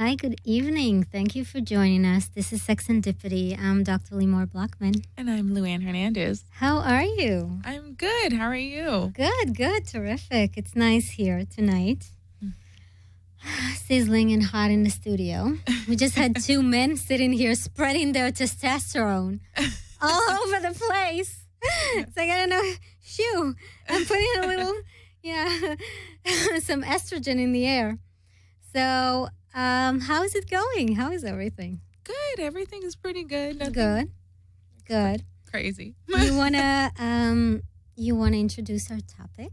Hi, good evening. Thank you for joining us. This is Sex and Dippity. I'm Dr. Lemore Blockman. And I'm Luann Hernandez. How are you? I'm good. How are you? Good. Terrific. It's nice here tonight. Sizzling and hot in the studio. We just had two men sitting here spreading their testosterone all over the place. It's like, I don't know, shoo. I'm putting a little, some estrogen in the air. So, how is it going? How is everything? Good. Everything is pretty good. Good. Crazy. You wanna introduce our topic?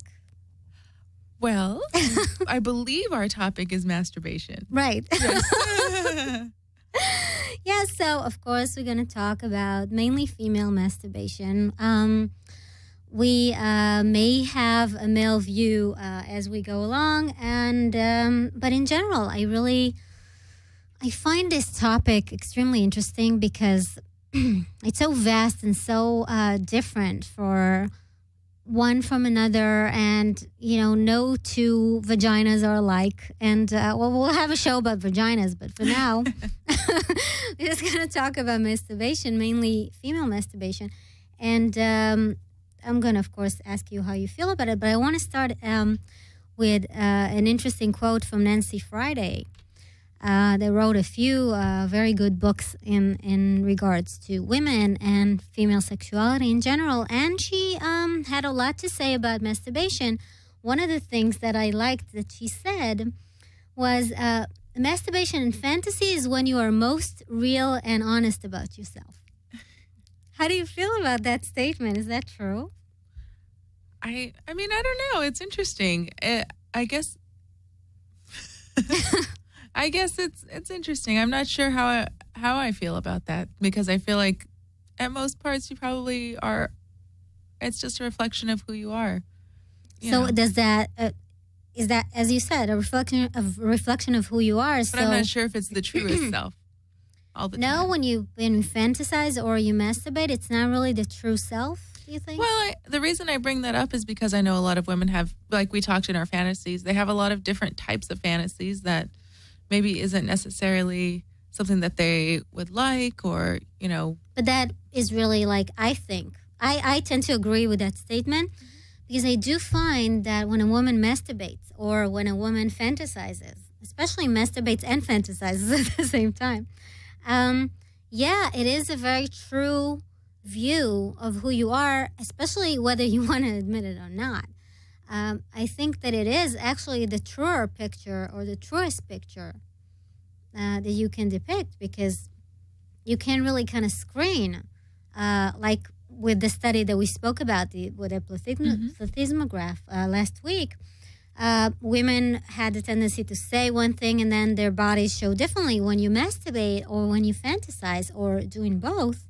Well, I believe our topic is masturbation. Right. Yes. Yeah, so of course we're going to talk about mainly female masturbation. We may have a male view as we go along, and but in general, I find this topic extremely interesting because it's so vast and so different for one from another, and no two vaginas are alike. And we'll have a show about vaginas, but for now we're just going to talk about masturbation, mainly female masturbation. And I'm going to of course ask you how you feel about it, but I want to start with an interesting quote from Nancy Friday. They wrote a few very good books in regards to women and female sexuality in general, and she had a lot to say about masturbation. One of the things that I liked that she said was masturbation and fantasy is when you are most real and honest about yourself. How do you feel about that statement? Is that true? I mean, I don't know. It's interesting. I guess... I guess it's interesting. I'm not sure how I feel about that, because I feel like at most parts you probably are. It's just a reflection of who you are. So does that is that, as you said, a reflection of who you are? But I'm not sure if it's the truest self all the time. No, when you fantasize or you masturbate, it's not really the true self. Do you think? Well, the reason I bring that up is because I know a lot of women have, like we talked in our fantasies, they have a lot of different types of fantasies that maybe isn't necessarily something that they would like, or, But that is really, like, I think. I tend to agree with that statement, because I do find that when a woman masturbates or when a woman fantasizes, especially masturbates and fantasizes at the same time, it is a very true view of who you are, especially whether you want to admit it or not. I think that it is actually the truer picture, or the truest picture that you can depict, because you can really kind of screen, like with the study that we spoke about with the plethysmograph last week. Women had the tendency to say one thing and then their bodies show differently. When you masturbate or when you fantasize or doing both,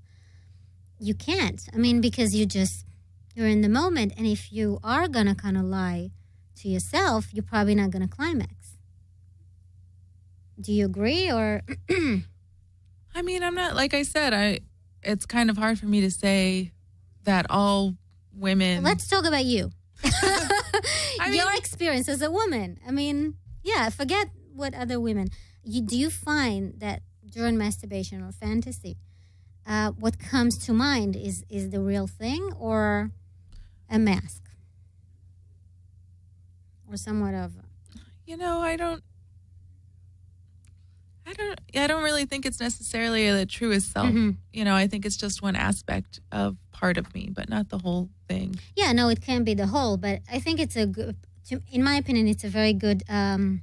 you can't. I mean, because you're in the moment, and if you are going to kind of lie to yourself, you're probably not going to climax. Do you agree, or? I mean, I'm not, like I said, it's kind of hard for me to say that all women... Let's talk about you. Your experience as a woman. I mean, forget what other women... Do you find that during masturbation or fantasy, what comes to mind is the real thing, or a mask, or somewhat of? I don't really think it's necessarily the truest self. Mm-hmm. I think it's just one aspect of part of me, but not the whole thing. Yeah, no, it can be the whole, but I think it's in my opinion, it's a very good kind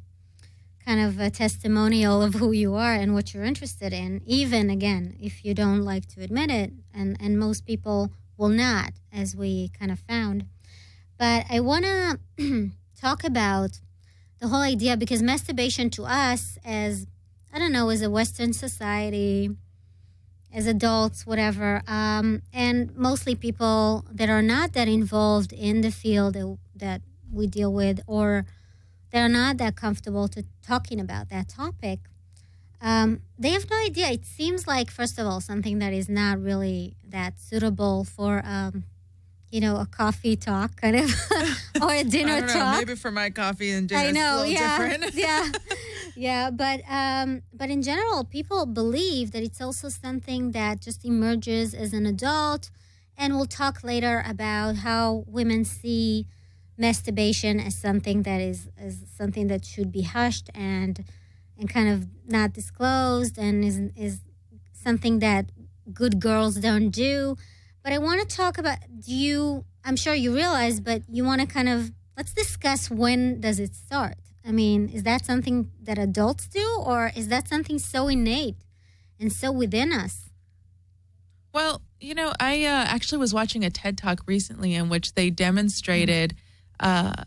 of a testimonial of who you are and what you're interested in, even, again, if you don't like to admit it, and most people will not, as we kind of found. But I want to talk about the whole idea, because masturbation to us as a Western society, as adults, whatever, and mostly people that are not that involved in the field that we deal with, or that are not that comfortable to talking about that topic, they have no idea. It seems like, first of all, something that is not really that suitable for a coffee talk kind of, or a dinner I don't know, talk. maybe for my coffee and dinner I know, it's a little different. yeah. But in general, people believe that it's also something that just emerges as an adult, and we'll talk later about how women see masturbation as something that is something that should be hushed and kind of not disclosed, and is something that good girls don't do. But I want to talk about, I'm sure you realize, but you want to kind of, let's discuss, when does it start? I mean, is that something that adults do, or is that something so innate and so within us? Well, I actually was watching a TED Talk recently in which they demonstrated a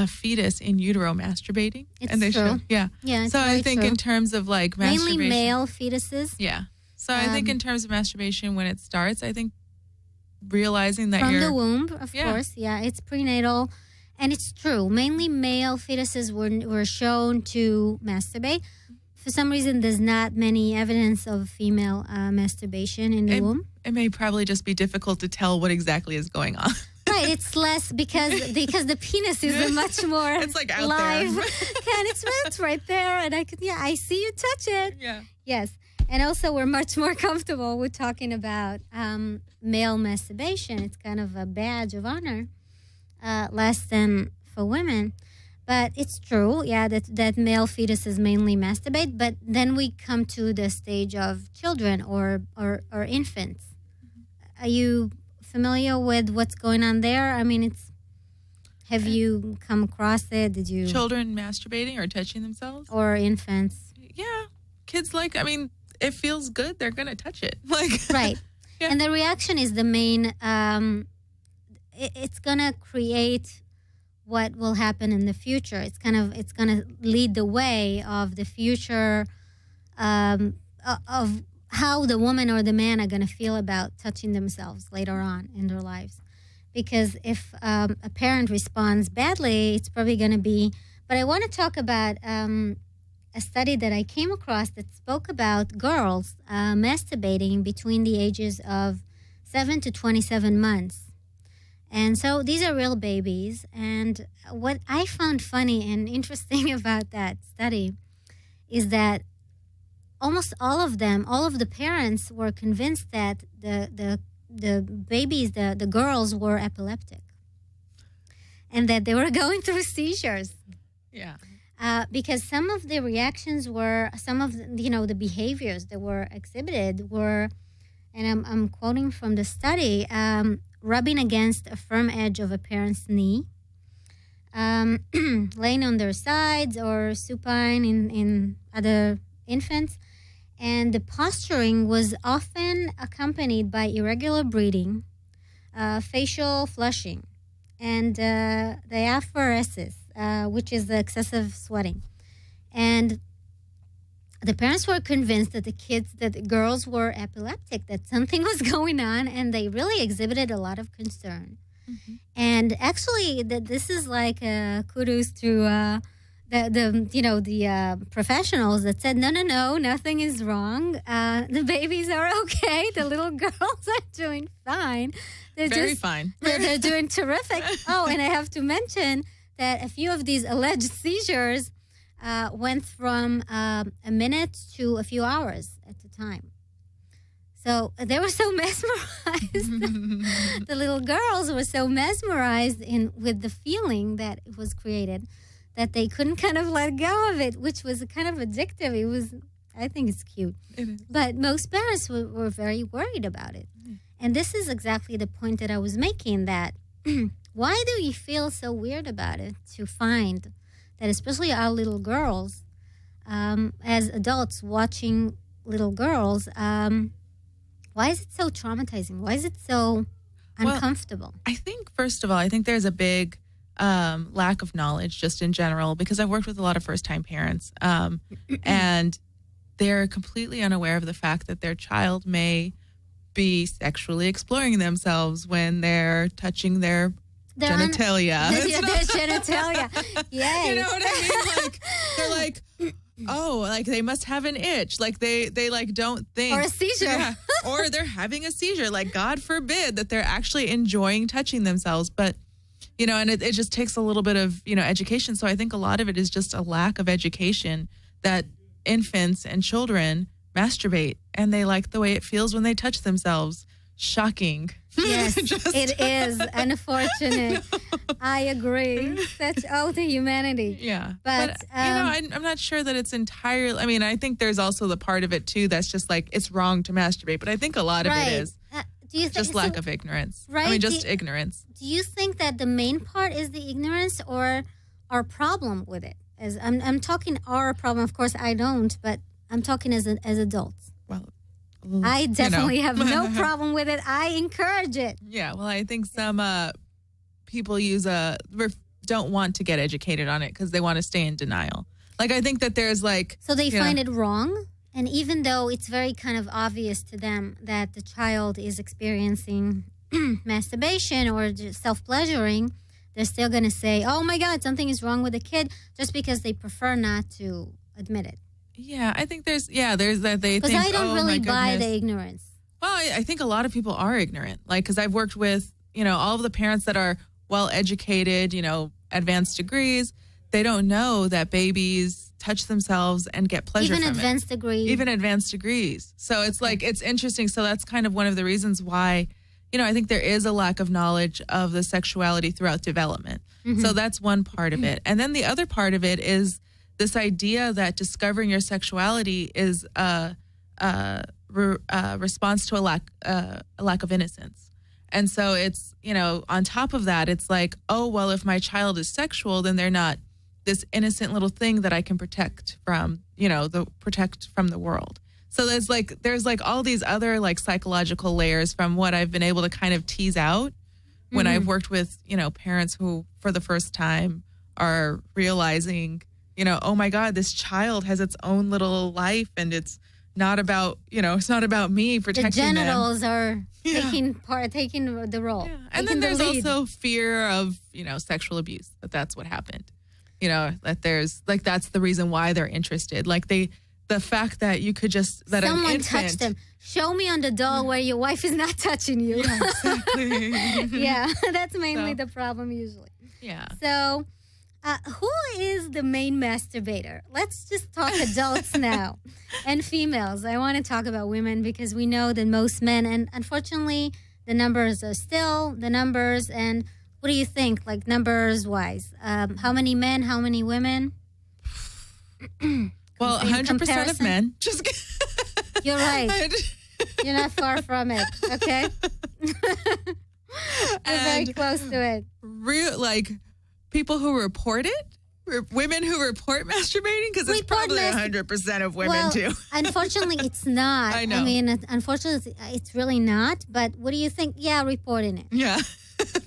fetus in utero masturbating. It's and they true. Showed, yeah. Yeah, it's so I think true. in terms of like masturbation. Mainly male fetuses. Yeah. So I think in terms of masturbation, when it starts, I think realizing that from the womb, of course. Yeah, it's prenatal. And it's true. Mainly male fetuses were shown to masturbate. For some reason, there's not many evidence of female masturbation in the womb. It may probably just be difficult to tell what exactly is going on. Right, it's less because the penis is a much more it's like out live. there. And it's right there, and I see you touch it. Yeah. Yes, and also we're much more comfortable with talking about male masturbation. It's kind of a badge of honor, less than for women. But it's true, yeah, that male fetuses mainly masturbate. But then we come to the stage of children or infants. Are you familiar with what's going on there? I mean, have you come across it? Did you? Children masturbating or touching themselves? Or infants? Yeah. Kids it feels good, they're going to touch it. Right. Yeah. And the reaction is the main, it's going to create what will happen in the future. It's going to lead the way of the future of how the woman or the man are going to feel about touching themselves later on in their lives. Because if a parent responds badly, it's probably going to be... But I want to talk about a study that I came across that spoke about girls masturbating between the ages of 7 to 27 months. And so these are real babies. And what I found funny and interesting about that study is that almost all of the parents were convinced that the babies, the girls, were epileptic, and that they were going through seizures. Yeah. Because some of the reactions were, some of the behaviors that were exhibited were, and I'm quoting from the study, rubbing against a firm edge of a parent's knee, laying on their sides, or supine in other infants. And the posturing was often accompanied by irregular breathing, facial flushing, and diaphoresis, which is the excessive sweating. And the parents were convinced that the girls were epileptic, that something was going on, and they really exhibited a lot of concern. Mm-hmm. And actually, this is like kudos to the professionals that said, no, nothing is wrong. The babies are okay. The little girls are doing fine. They're Very fine. They're doing terrific. Oh, and I have to mention that a few of these alleged seizures went from a minute to a few hours at a time. So they were so mesmerized. The little girls were so mesmerized with the feeling that it was created that they couldn't kind of let go of it, which was kind of addictive. I think it's cute. It is. But most parents were very worried about it. Mm. And this is exactly the point that I was making, that why do you feel so weird about it, to find that especially our little girls, as adults watching little girls, why is it so traumatizing? Why is it so uncomfortable? Well, I think, first of all, there's a big lack of knowledge just in general, because I've worked with a lot of first-time parents, and they're completely unaware of the fact that their child may be sexually exploring themselves when they're touching their genitalia. Their genitalia. Yeah. You know what I mean? They're like, oh, like they must have an itch. Like they like don't think. Or a seizure. Yeah. Or they're having a seizure. Like God forbid that they're actually enjoying touching themselves. But, and it just takes a little bit of, education. So I think a lot of it is just a lack of education that infants and children masturbate and they like the way it feels when they touch themselves. Shocking. Yes, it is unfortunate. I agree. That's all to humanity. Yeah. But I'm not sure that it's entirely, I mean, I think there's also the part of it too that's just like it's wrong to masturbate, but I think a lot of it is do you think, just lack of ignorance. Right? I mean, just ignorance. Do you think that the main part is the ignorance or our problem with it? As I'm talking our problem, of course I don't, but I'm talking as adults. Well, I definitely have no problem with it. I encourage it. Yeah, well, I think some people don't want to get educated on it because they want to stay in denial. Like, I think that there's like... So they find it wrong? And even though it's very kind of obvious to them that the child is experiencing masturbation or just self-pleasuring, they're still going to say, oh my God, something is wrong with the kid, just because they prefer not to admit it. Yeah, I think there's that they think, because I don't really buy goodness. the ignorance. Well, I think a lot of people are ignorant. Like, because I've worked with, all of the parents that are well-educated, advanced degrees. They don't know that babies touch themselves and get pleasure Even from advanced degrees. Even advanced degrees. So it's like, it's interesting. So that's kind of one of the reasons why, I think there is a lack of knowledge of the sexuality throughout development. Mm-hmm. So that's one part of it. And then the other part of it is this idea that discovering your sexuality is a response to a lack of innocence. And so it's, on top of that, it's like, oh, well, if my child is sexual, then they're not this innocent little thing that I can protect from, protect from the world. So there's like all these other like psychological layers from what I've been able to kind of tease out when I've worked with, parents who for the first time are realizing, oh my God, this child has its own little life and it's not about, it's not about me protecting them. The genitals are taking the role. Yeah. And then there's also fear of, sexual abuse, that's what happened. That there's like, that's the reason why they're interested. Like the fact that you could that someone touched them. Show me on the doll where your wife is not touching you. Yeah, exactly. Yeah, that's mainly the problem usually. Yeah. So, who is the main masturbator? Let's just talk adults now and females. I want to talk about women because we know that most men, and unfortunately, the numbers are still the numbers. And what do you think, like numbers wise? How many men? How many women? Well, 100% of men. Just You're right. You're not far from it. Okay. We're very close to it. Like people who report it, women who report masturbating, because it's probably 100% of women too. Unfortunately, it's not. I know. I mean, unfortunately, it's really not. But what do you think? Yeah, reporting it. Yeah.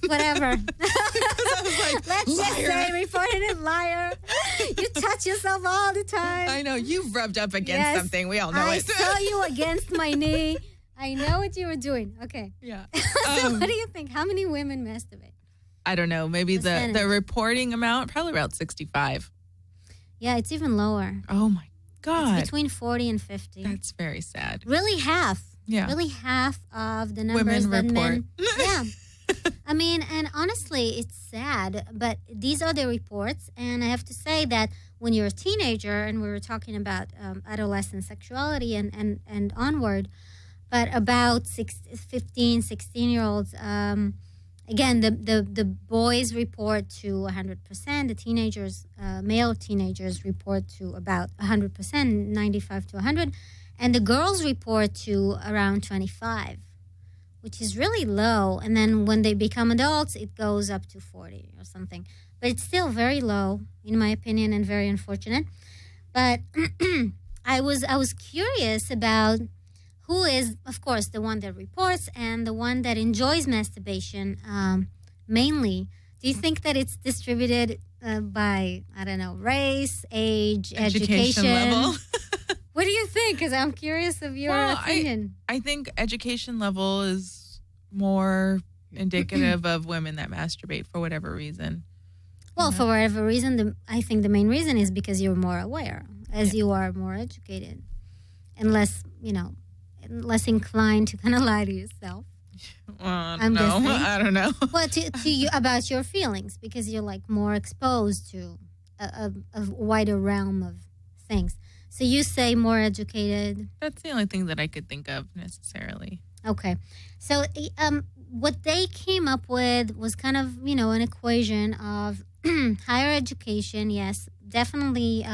Whatever. Like, let's just say reporting it, liar. You touch yourself all the time. I know. You've rubbed up against something. We all know I it. saw you against my knee. I know what you were doing. Okay. Yeah. So what do you think? How many women masturbate? I don't know. Maybe the reporting amount, probably about 65. Yeah, it's even lower. Oh, my God. It's between 40 and 50. That's very sad. Really half. Yeah. Really half of the numbers women that report. men. Yeah. I mean, and honestly, it's sad, but these are the reports. And I have to say that when you're a teenager, and we were talking about adolescent sexuality and onward, but about 15, 16-year-olds, again, the boys report to 100%. The teenagers, male teenagers, report to about 100%, 95 to 100. And the girls report to around 25. Which is really low. And then when they become adults, it goes up to 40 or something. But it's still very low, in my opinion, and very unfortunate. But I was curious about who is, of course, the one that reports and the one that enjoys masturbation mainly. Do you think that it's distributed by, I don't know, race, age, education level? What do you think? Because I'm curious of your opinion. I think education level is more indicative of women that masturbate for whatever reason. Well, for whatever reason, I think the main reason is because you're more aware. as you are more educated and less, less inclined to kind of lie to yourself. I'm guessing. I don't know. Well, to you about your feelings, because you're like more exposed to a wider realm of things. So you say more educated. That's the only thing that I could think of necessarily. Okay. So what they came up with was kind of, an equation of higher education, yes, definitely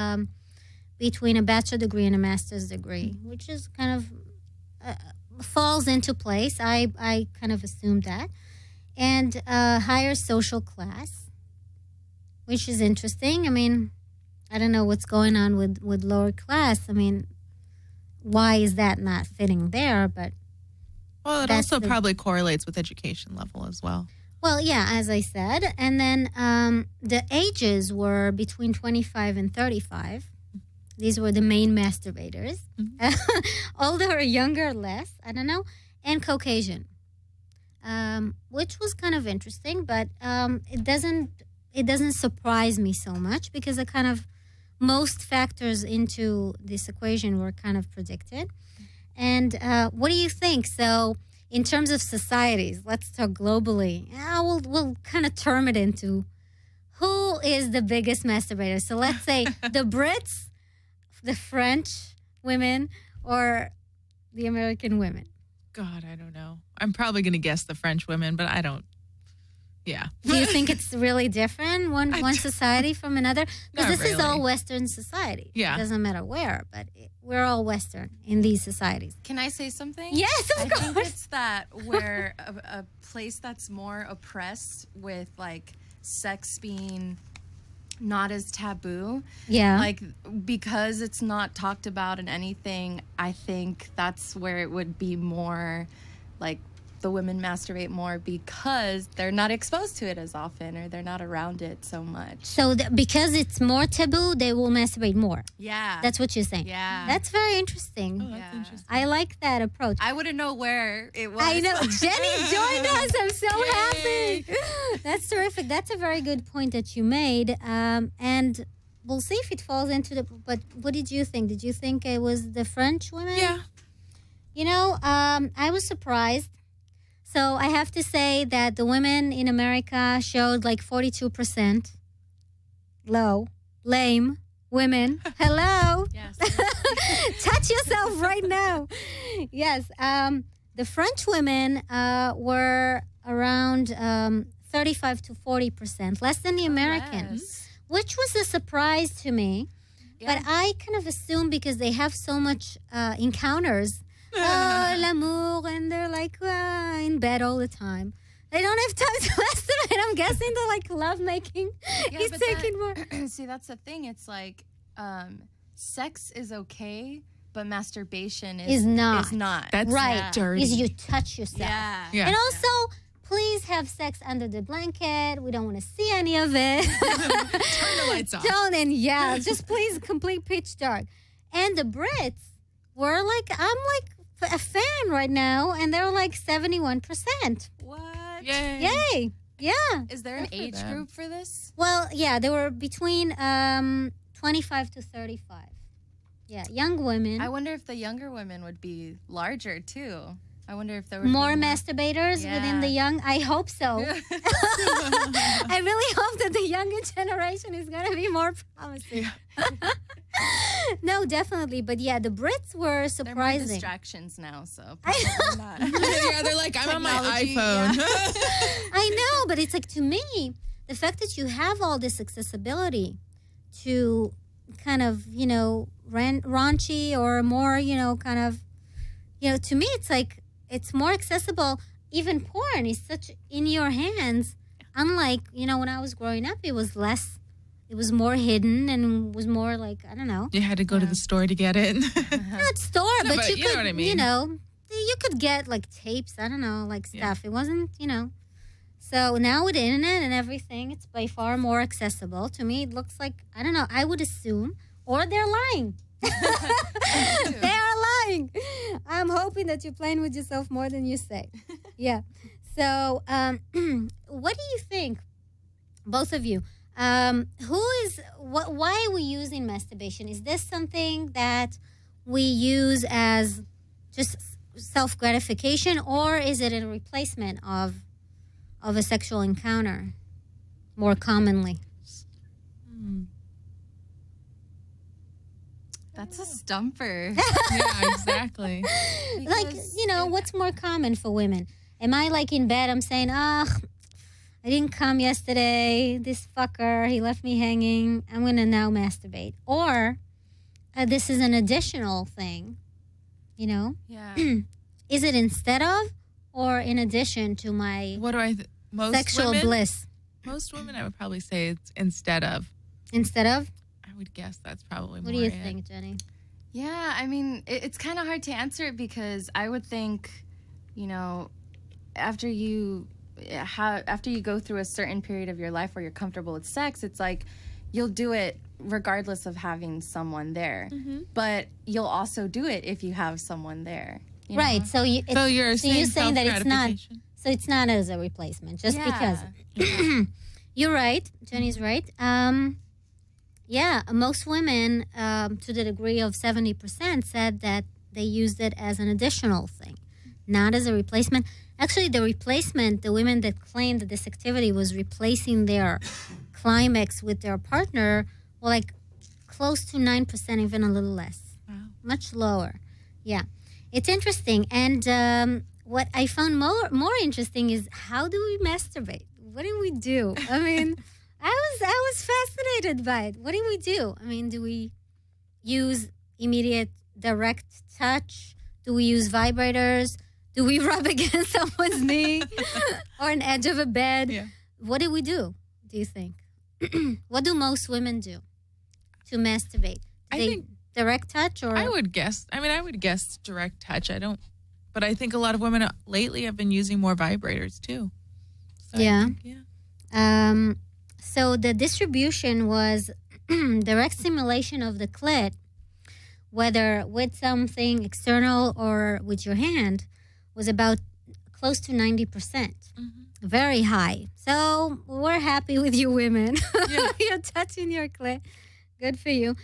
between a bachelor degree and a master's degree, which is kind of falls into place. I kind of assumed that. And higher social class, which is interesting. I mean, I don't know what's going on with lower class. I mean, why is that not fitting there? But well, it also probably correlates with education level as well. Well, yeah, as I said. And then the ages were between 25 and 35. These were the main masturbators. Older or younger, less, I don't know. And Caucasian, which was kind of interesting, but it doesn't surprise me so much because it kind of most factors into this equation were kind of predicted. And what do you think? So in terms of societies, let's talk globally. We'll kind of term it into who is the biggest masturbator. So let's say the Brits, the French women, or the American women. God, I don't know. I'm probably going to guess the French women, but I don't. Yeah. Do you think it's really different, one society from another? Because this is all Western society. Yeah. It doesn't matter where, but we're all Western in these societies. Can I say something? Yes, of course. I think it's that where a place that's more oppressed with like sex being not as taboo. Yeah. Like because it's not talked about in anything, I think that's where it would be more like the women masturbate more because they're not exposed to it as often or they're not around it so much. So because it's more taboo, they will masturbate more. Yeah. That's what you're saying. Yeah. That's very interesting. Oh, that's interesting. I like that approach. I wouldn't know where it was. I know. Jenny joined us. I'm so happy. That's terrific. That's a very good point that you made. And we'll see if it falls into the... But what did you think? Did you think it was the French women? Yeah. I was surprised. So I have to say that the women in America showed like 42% lame women. Hello. Yes. Touch yourself right now. Yes. The French women were around 35 to 40%, less than the Americans, which was a surprise to me. Yeah. But I kind of assumed because they have so much encounters, l'amour, and they're like in bed all the time. They don't have time to masturbate. I'm guessing the like lovemaking is taking more. See, that's the thing. It's like sex is okay, but masturbation is not. That's right. Dirty. Is you touch yourself. Yeah. And also, please have sex under the blanket. We don't want to see any of it. Turn the lights off. Just please complete pitch dark. And the Brits were like, I'm like a fan right now, and they're like 71%. What? Yay. Yeah. Is there an age group for this? Well, yeah, they were between 25 to 35. Yeah, young women. I wonder if the younger women would be larger too. I wonder if there would more be masturbators within the young. I hope so. I really hope that the younger generation is going to be more promising. No, definitely. But yeah, the Brits were surprising. They're more distractions now, so probably not. Yeah, they're like, I'm on my iPhone. I know, but it's like, to me, the fact that you have all this accessibility to kind of, raunchy or more, kind of, to me, it's like, it's more accessible. Even porn is such in your hands. Unlike, when I was growing up, it was less, it was more hidden and was more like, I don't know. You had to go to the store to get it. Not store, but you could, know what I mean. You could get like tapes, I don't know, like stuff. It wasn't, So now with the internet and everything, it's by far more accessible. To me, it looks like, I don't know, I would assume, or they're lying. They are lying. I'm hoping that you're playing with yourself more than you say. Yeah. So, what do you think, both of you? Why are we using masturbation? Is this something that we use as just self gratification, or is it a replacement of a sexual encounter more commonly? That's a stumper. Yeah, exactly. Like, what's more common for women? Am I like in bed, I'm saying, I didn't come yesterday. This fucker, he left me hanging. I'm going to now masturbate. Or this is an additional thing, Yeah. Is it instead of or in addition to my What do most sexual women, bliss? Most women, I would probably say it's instead of. Instead of? I would guess that's probably What more do you it. think, Jenny? Yeah, I mean, it's kind of hard to answer it because I would think, after you go through a certain period of your life where you're comfortable with sex, it's like you'll do it regardless of having someone there. Mm-hmm. But you'll also do it if you have someone there. Right. Know? So you're saying that it's not. self-gratification. So it's not as a replacement, just because. Yeah. You're right. Jenny's right. Yeah, most women, to the degree of 70%, said that they used it as an additional thing, not as a replacement. Actually, the replacement, the women that claimed that this activity was replacing their climax with their partner, were like close to 9%, even a little less. Wow. Much lower. Yeah. It's interesting. And what I found more interesting is, how do we masturbate? What do we do? I mean, I was fascinated by it. What do we do? I mean, do we use immediate direct touch? Do we use vibrators? Do we rub against someone's knee or an edge of a bed? Yeah. What do you think? What do most women do to masturbate? I They think direct touch, or I would guess direct touch. But I think a lot of women lately have been using more vibrators too. So Yeah. Yeah. So the distribution was direct stimulation of the clit, whether with something external or with your hand, was about close to 90%. Mm-hmm. Very high. So we're happy with you women. Yeah. You're touching your clit. Good for you.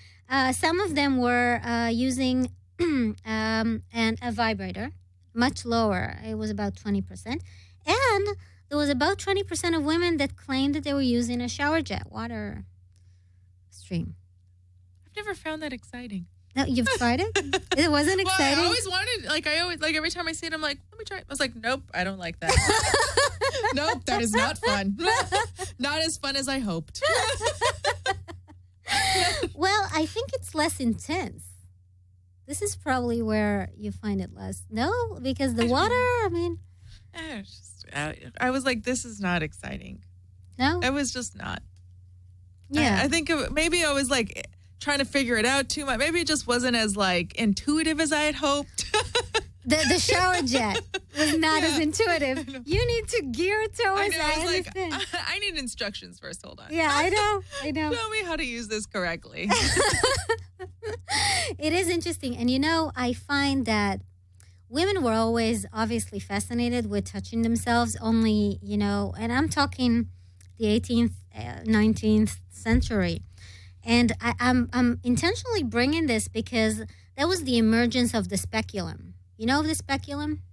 Some of them were using a vibrator, much lower. It was about 20%. And there was about 20% of women that claimed that they were using a shower jet, water stream. I've never found that exciting. No, you've tried it? It wasn't Well, exciting? I always wanted, every time I see it, I'm like, let me try it. I was like, nope, I don't like that. Nope, that is not fun. Not as fun as I hoped. Well, I think it's less intense. This is probably where you find it less. No? Because the water, I mean, I was like, this is not exciting. no? It was just not. Yeah. I think maybe I was like trying to figure it out too much. Maybe it just wasn't as like intuitive as I had hoped. The shower jet was not as intuitive. You need to gear towards I know. I was understand. like, I need instructions first. Hold on. Yeah, I know. Show me how to use this correctly. It is interesting. And I find that women were always obviously fascinated with touching themselves, only, and I'm talking the 18th, 19th century. And I'm intentionally bringing this because that was the emergence of the speculum. You know the speculum?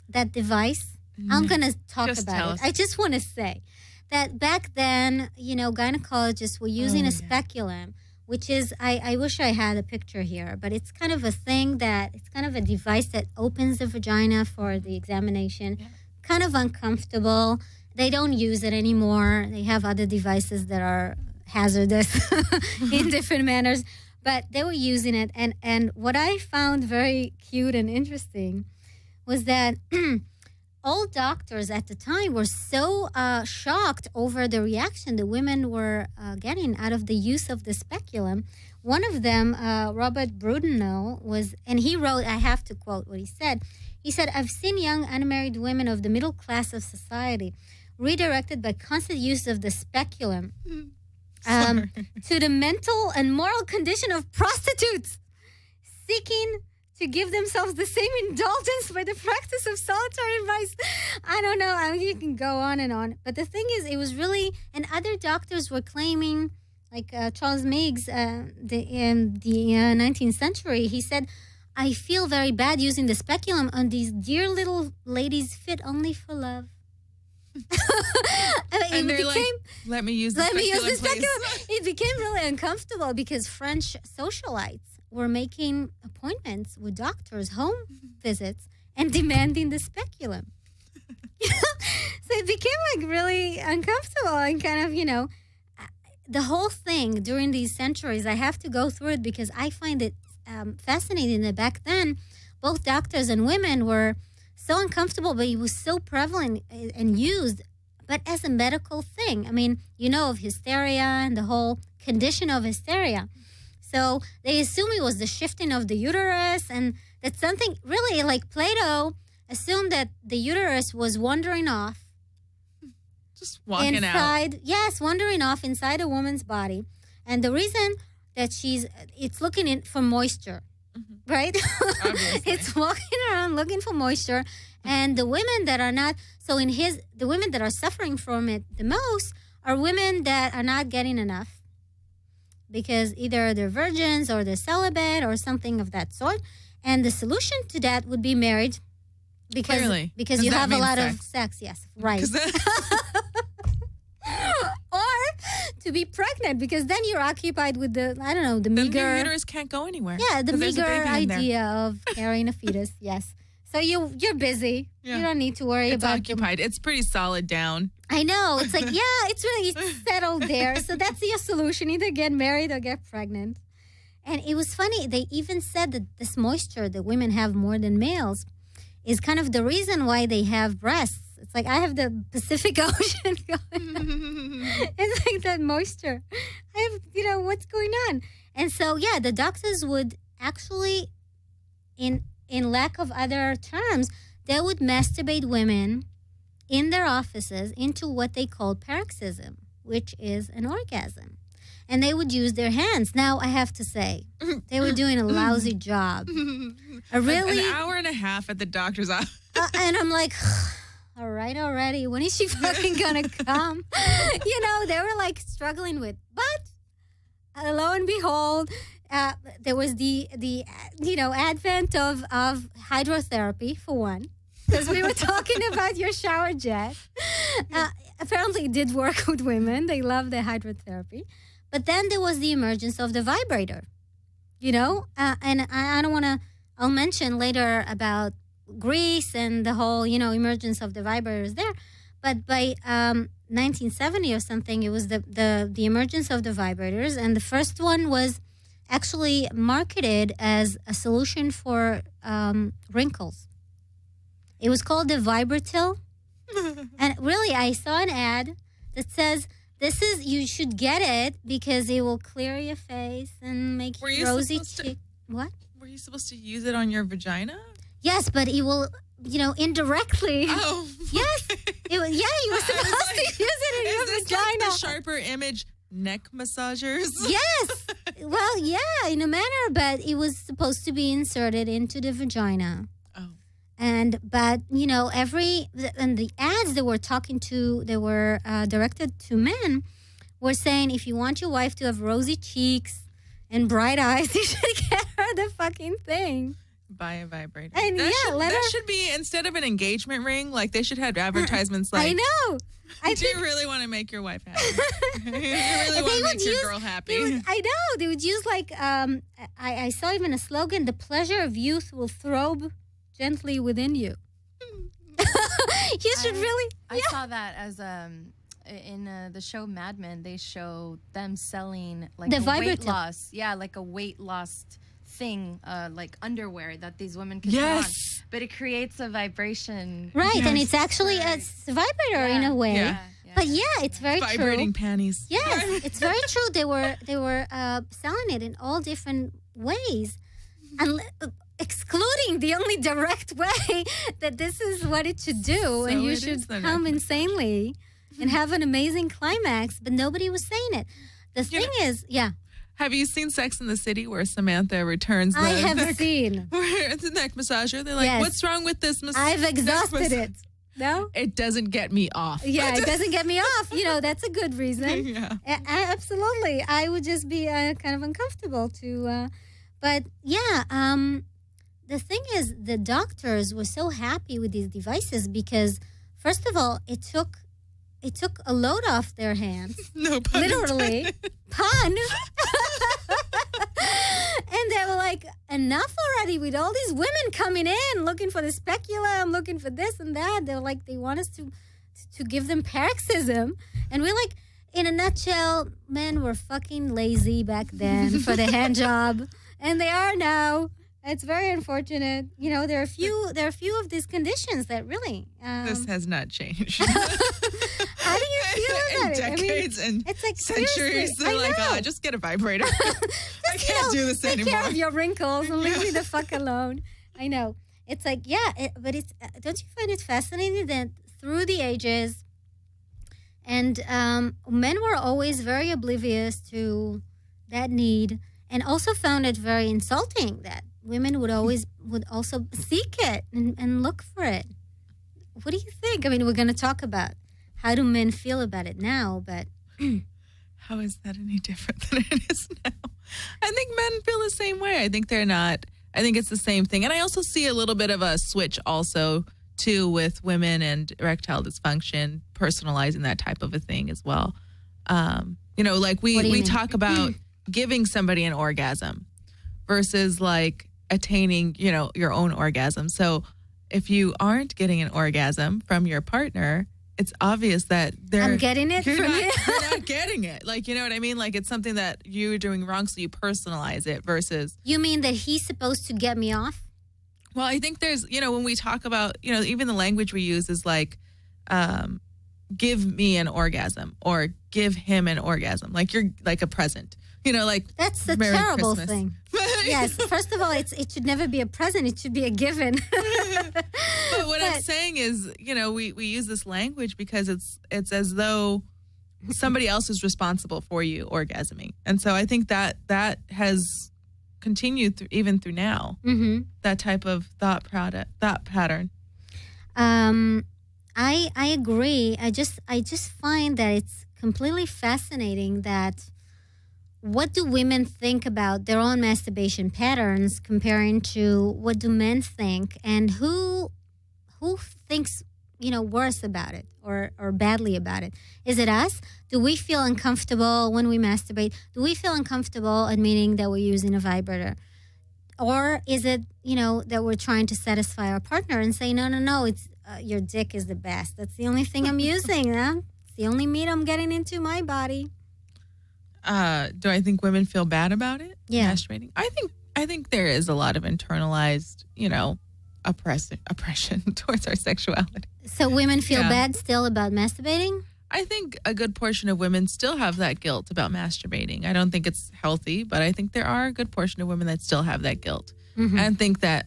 That device? I'm going to talk Just about tell it. us. I just want to say that back then, gynecologists were using a speculum, which is, I wish I had a picture here, but it's kind of a thing it's kind of a device that opens the vagina for the examination. Yeah. Kind of uncomfortable. They don't use it anymore. They have other devices that are hazardous in different manners. But they were using it. And what I found very cute and interesting was that all doctors at the time were so shocked over the reaction the women were getting out of the use of the speculum. One of them, Robert Brudenell, and he wrote, I have to quote what he said. He said, I've seen young unmarried women of the middle class of society redirected by constant use of the speculum to the mental and moral condition of prostitutes seeking to give themselves the same indulgence by the practice of solitary vice. I don't know. I mean, you can go on and on. But the thing is, it was really, and other doctors were claiming, like Charles Meigs, in the 19th century, he said, I feel very bad using the speculum on these dear little ladies fit only for love. And they're like, let me use the speculum. It became really uncomfortable because French socialites were making appointments with doctors, home visits, and demanding the speculum. So it became like really uncomfortable and kind of, the whole thing during these centuries, I have to go through it because I find it fascinating that back then, both doctors and women were so uncomfortable, but it was so prevalent and used, but as a medical thing. I mean, of hysteria and the whole condition of hysteria. So they assume it was the shifting of the uterus, and that's something really like Plato assumed that the uterus was wandering off. Just walking inside, out. Yes, wandering off inside a woman's body. And the reason that it's looking for moisture, right? Obviously. It's walking around looking for moisture. And the women that are not, the women that are suffering from it the most are women that are not getting enough because either they're virgins or they're celibate or something of that sort. And the solution to that would be marriage. Because you have a lot of sex, yes, right. Or to be pregnant, because then you're occupied with the meager... Then the uterus can't go anywhere. Yeah, the meager idea of carrying a fetus, yes. So you're busy. Yeah. You don't need to worry about... It's occupied. It's pretty solid down. I know. It's like, it's really settled there. So that's your solution. Either get married or get pregnant. And it was funny. They even said that this moisture that women have more than males is kind of the reason why they have breasts. It's like I have the Pacific Ocean going. It's like that moisture. I have, what's going on? And so, the doctors would actually, in lack of other terms, they would masturbate women in their offices into what they called paroxysm, which is an orgasm. And they would use their hands. Now, I have to say, they were doing a lousy job. An hour and a half at the doctor's office. And I'm like, all right already. When is she fucking going to come? They were like struggling with. But lo and behold, there was the advent of hydrotherapy, for one. Because we were talking about your shower jet. Apparently, it did work with women. They love the hydrotherapy. But then there was the emergence of the vibrator, and I don't want to, I'll mention later about Greece and the whole, emergence of the vibrators there. But by 1970 or something, it was the emergence of the vibrators. And the first one was actually marketed as a solution for wrinkles. It was called the Vibratil. And really, I saw an ad that says, you should get it because it will clear your face and make you rosy cheek. What? Were you supposed to use it on your vagina? Yes, but it will, indirectly. Oh. Yes. You were supposed to use it in your vagina. Like the sharper image neck massagers? Yes. Well, yeah, in a manner, but it was supposed to be inserted into the vagina. But the ads they were directed to men were saying, if you want your wife to have rosy cheeks and bright eyes, you should get her the fucking thing. Buy a vibrator. And that should be, instead of an engagement ring, like they should have advertisements like, I know. Do you really want to make your wife happy? You really want to make your girl happy? I know. They would use I saw even a slogan, the pleasure of youth will throb gently within you. You should really. I saw that as in the show Mad Men. They show them selling like the weight loss. Yeah, like a weight loss thing, like underwear that these women can put on. But it creates a vibration. Right, and it's actually a vibrator in a way. Yeah. But it's very true. Vibrating panties. Yes, it's very true. They were selling it in all different ways. And excluding the only direct way that this is what it should do, and you should come insanely and have an amazing climax, but nobody was saying it. The thing is, Have you seen Sex in the City where Samantha returns the I have neck, seen. where it's a neck massager? They're like, Yes. what's wrong with this I've exhausted it. No? It doesn't get me off. Yeah, it doesn't get me off. That's a good reason. Yeah. Absolutely. I would just be kind of uncomfortable to. But yeah, the thing is, the doctors were so happy with these devices because, first of all, it took a load off their hands. No pun Literally. intended. Pun. And they were like, enough already with all these women coming in looking for the speculum, looking for this and that. They were like, they want us to give them paroxysm. And we're like, in a nutshell, men were fucking lazy back then for the hand job. And they are now. It's very unfortunate. There are a few of these conditions that really. This has not changed. How do you feel about it? Decades and it's like centuries. seriously, They're I like, know. just get a vibrator. I can't do this take anymore. care of your wrinkles and leave me the fuck alone. I know. It's like, but it's. Don't you find it fascinating that through the ages, and men were always very oblivious to that need, and also found it very insulting that women would also seek it and look for it. What do you think? I mean, we're going to talk about how do men feel about it now, but how is that any different than it is now? I think men feel the same way. I think they're not. I think it's the same thing. And I also see a little bit of a switch also, too, with women and erectile dysfunction, personalizing that type of a thing as well. Like we talk about giving somebody an orgasm versus like attaining, your own orgasm. So if you aren't getting an orgasm from your partner, it's obvious that I'm getting it from you. You're not getting it. Like, you know what I mean? Like, it's something that you're doing wrong, so you personalize it versus... You mean that he's supposed to get me off? Well, I think there's, when we talk about, even the language we use is like, give me an orgasm or give him an orgasm. Like, you're like a present. That's a Merry terrible Christmas. thing. Yes, first of all, it should never be a present. It should be a given. But what I'm saying is, we use this language because it's as though somebody else is responsible for you orgasming. And so I think that has continued even through now, that type of thought pattern. I agree. I just find that it's completely fascinating that what do women think about their own masturbation patterns comparing to what do men think, and who thinks worse about it or badly about it? Is it us? Do we feel uncomfortable when we masturbate? Do we feel uncomfortable admitting that we're using a vibrator? Or is it, that we're trying to satisfy our partner and say, no, it's your dick is the best. That's the only thing I'm using. It's the only meat I'm getting into my body. Do I think women feel bad about it? Yeah. Masturbating? I think there is a lot of internalized, oppression towards our sexuality. So women feel bad still about masturbating? I think a good portion of women still have that guilt about masturbating. I don't think it's healthy, but I think there are a good portion of women that still have that guilt. And think that,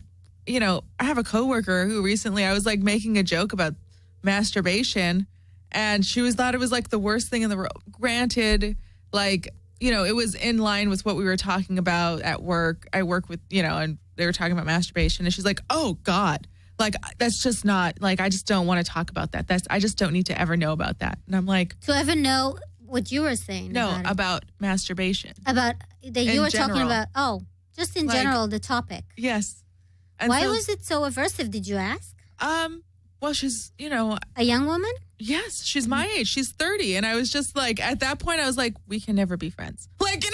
I have a coworker who recently, I was like making a joke about masturbation, and she thought it was like the worst thing in the world. Granted, like, it was in line with what we were talking about at work. I work with, and they were talking about masturbation, and she's like, oh God, like, that's just not, like, I just don't want to talk about that. I just don't need to ever know about that. And I'm like, to ever know what you were saying? No, about masturbation. About that you In were general. talking about, just in general, the topic. Yes. And why so, was it so aversive? Did you ask? Well, she's, a young woman? Yes, she's my age. She's 30. And I was just like, at that point, I was like, we can never be friends. Like, at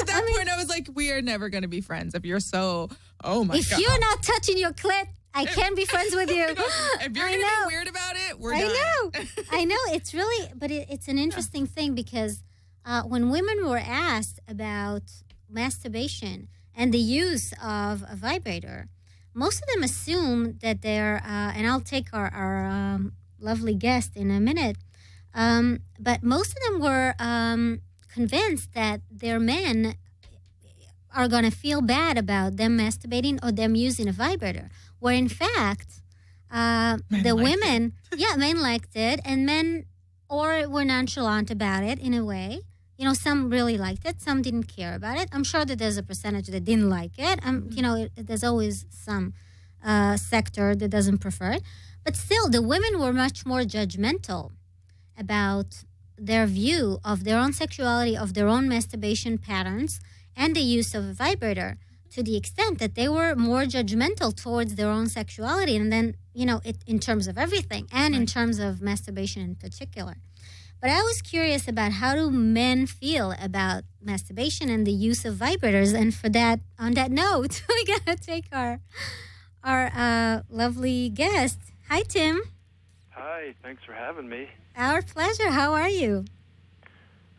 that point, I was like, we are never going to be friends if you're so, oh my God. If you're not touching your clit, I can't be friends with you. If you're going to be weird about it, we're done. I know. It's really, but it's an interesting thing because when women were asked about masturbation and the use of a vibrator, most of them assume that they're, and I'll take our lovely guest in a minute, but most of them were convinced that their men are going to feel bad about them masturbating or them using a vibrator, where in fact, the women, men liked it, and men or were nonchalant about it in a way, some really liked it, some didn't care about it. I'm sure that there's a percentage that didn't like it. There's always some sector that doesn't prefer it. But still, the women were much more judgmental about their view of their own sexuality, of their own masturbation patterns, and the use of a vibrator, to the extent that they were more judgmental towards their own sexuality, and then, in terms of everything, and in terms of masturbation in particular. But I was curious about how do men feel about masturbation and the use of vibrators. And on that note, we gotta take our lovely guest. Hi, Tim. Hi, thanks for having me. Our pleasure. How are you?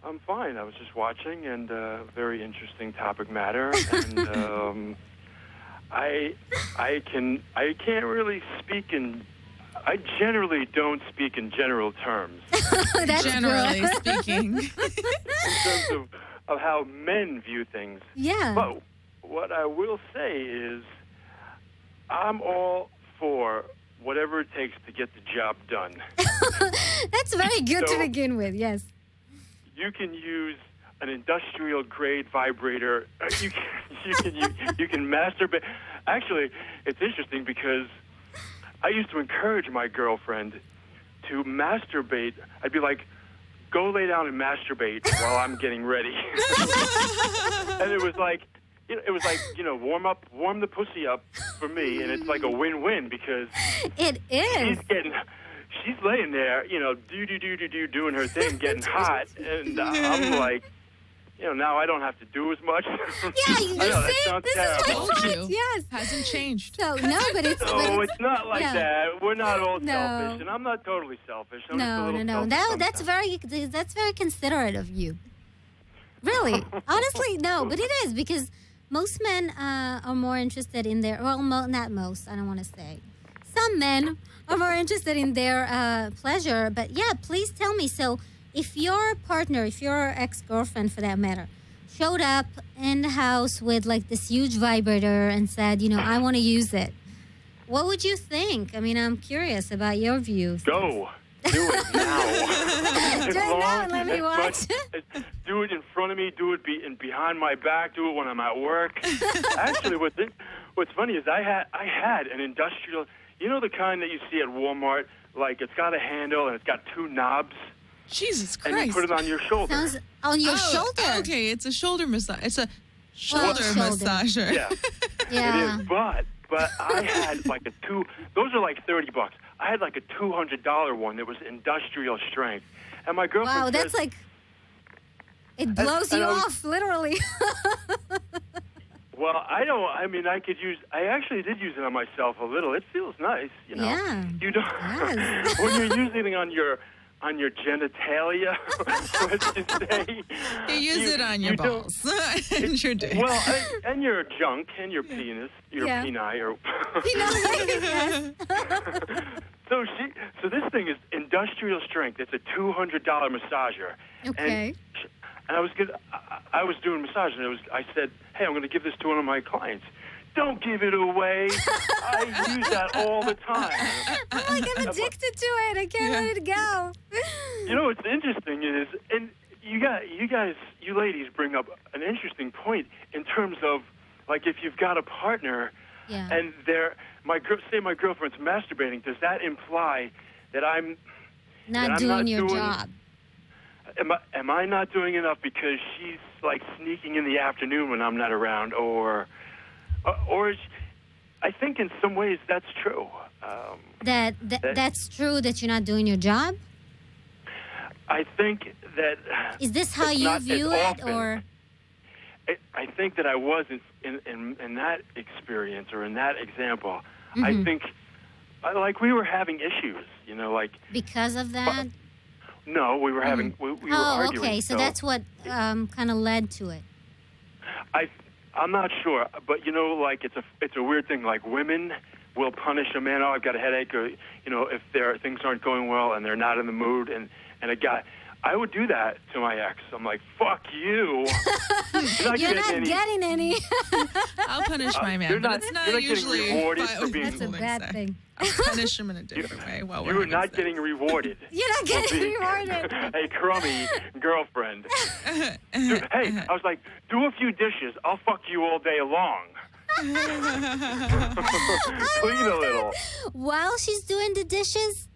I'm fine. I was just watching, and very interesting topic matter. And I can't really speak in. I generally don't speak in general terms. That's generally speaking. In terms of how men view things. Yeah. But what I will say is, I'm all for whatever it takes to get the job done. That's very good to begin with, yes. You can use an industrial grade vibrator. You can masturbate. Actually, it's interesting because I used to encourage my girlfriend to masturbate. I'd be like, go lay down and masturbate while I'm getting ready. And it was like, warm the pussy up for me, and it's like a win-win because it is. She's laying there, doing her thing, getting hot, and I'm like, now I don't have to do as much. Yeah, you I know, see, that this sounds is my terrible. point. Yes, Hasn't changed. So no, but it's No, it's not like yeah. that. We're not all No. selfish, and I'm not totally selfish. I'm just a No. little No, selfish that's very considerate of you. Really, honestly, no, but it is because most men are more interested in their not most. I don't want to say. Some men are more interested in their pleasure, but yeah, please tell me. So, if your partner, if your ex-girlfriend for that matter, showed up in the house with like this huge vibrator and said, I want to use it, what would you think? I mean, I'm curious about your views. Go. Do it now. Do it now and let me watch. Do it in front of me. Do it behind my back. Do it when I'm at work. Actually, what's funny is I had an industrial. You know the kind that you see at Walmart? Like it's got a handle and it's got two knobs. Jesus Christ. And you put it on your shoulder. Sounds on your shoulder. Okay, it's a shoulder massage. It's a Shoulder. massager. Yeah. Yeah. It is, but I had like those are like $30. I had like a $200 one that was industrial strength. And my girlfriend Wow, says, that's like, it blows you off, literally. well, I actually did use it on myself a little. It feels nice, Yeah. You don't, Yes. when you're using it on your genitalia, let's just say. You use it on your balls and your dick. Well, and your junk and your penis, your Yeah. peni, or Yes. So this thing is industrial strength. It's a $200 massager. Okay. And I was doing massage, and I said, hey, I'm going to give this to one of my clients. Don't give it away. I use that all the time. I'm addicted to it. I can't let it go. What's interesting is, and you ladies bring up an interesting point in terms of, like, if you've got a partner, Yeah. and my girlfriend's masturbating, does that imply that I'm Not doing your job. Am I not doing enough because she's like sneaking in the afternoon when I'm not around, or I think in some ways that's true. That's true that you're not doing your job? I think that. Is this how it's you not view as it, often. or? I think that I wasn't in that experience or in that example. Mm-hmm. I think like we were having issues, like Because of that? no, we were having we were arguing. Okay, so that's what kind of led to it. I'm not sure, but like it's a weird thing. Like women will punish a man. Oh, I've got a headache, or if things aren't going well and they're not in the mood, and a guy. I would do that to my ex. I'm like, fuck you. You're not getting any. I'll punish my man, but it's not you're not usually getting rewarded for being. That's a bad thing. I'll punish him in a different way while we're You're having not sex. getting rewarded. You're not for getting being rewarded. a crummy girlfriend. Hey, I was like, do a few dishes. I'll fuck you all day long. Clean a little. While she's doing the dishes,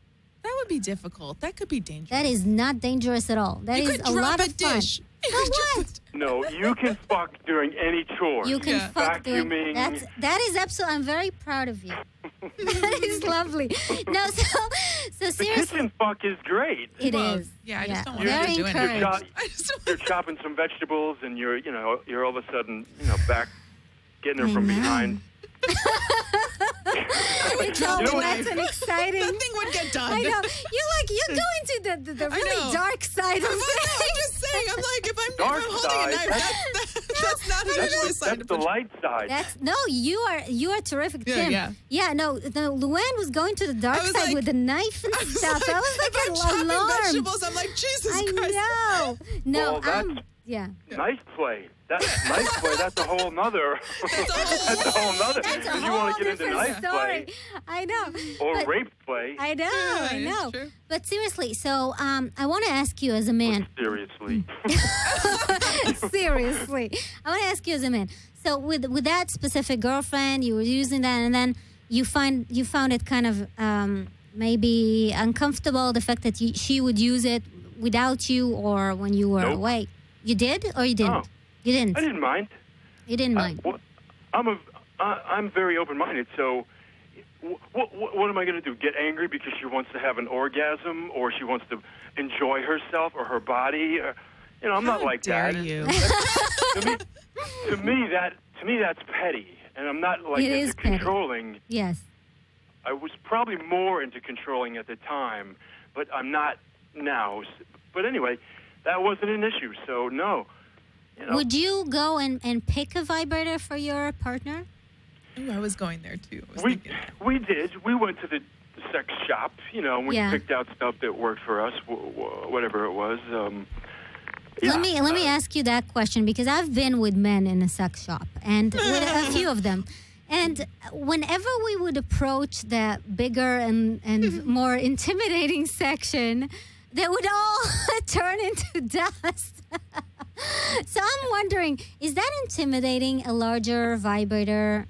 That would be difficult. That could be dangerous. that is not dangerous at all. That you is could a drop lot a of fun. dish. You So could what? just- No, you can fuck during any chore. You can Yeah. fuck doing Vacuuming. that is absolutely. I'm very proud of you. That is lovely. No, so The seriously, kitchen fuck is great. it Well, is. yeah, I just don't want very to do anything. encouraged. I just don't You're chopping some vegetables, and you're all of a sudden, back getting her I from know. behind. It's all You know what? wet and exciting. Nothing would get done. I know. You're going to the I really know. dark side of I'm things. just saying. I'm like, if I'm Dark holding a side, knife, that's not usually a sign That's of the light side. That's no, you are terrific, Yeah, Tim. yeah. No, Luann was going to the dark I was side like- with the knife and stuff. I was if I'm like chopping alarmed. vegetables, I'm like, Jesus I Christ. know. No, Well, that's- yeah. Nice play. That's nice play. That's a whole nother. That's a whole nother. That's a If you whole want to get into different nice story. play I know. or But- rape play, I know. Yeah, I it's know. true. But seriously, so I want to ask you as a man. seriously. Seriously, I want to ask you as a man. So with that specific girlfriend, you were using that, and then you found it kind of maybe uncomfortable, the fact that she would use it without you or when you were Nope. away. You did or you didn't? No. You didn't. I didn't mind. You didn't mind. I'm very open-minded. So, what am I going to do? Get angry because she wants to have an orgasm, or she wants to enjoy herself or her body? I'm not like dare that. you. To me, that's petty, and I'm not like It into is petty. controlling. Yes. I was probably more into controlling at the time, but I'm not now. But anyway, that wasn't an issue. So no. Would you go and pick a vibrator for your partner? Ooh, I was going there too. I was We thinking. we did. We went to the sex shop, and we Yeah. picked out stuff that worked for us, whatever it was. Let me ask you that question because I've been with men in a sex shop and with a few of them. And whenever we would approach the bigger and more intimidating section, they would all turn into dust. So I'm wondering, is that intimidating, a larger vibrator,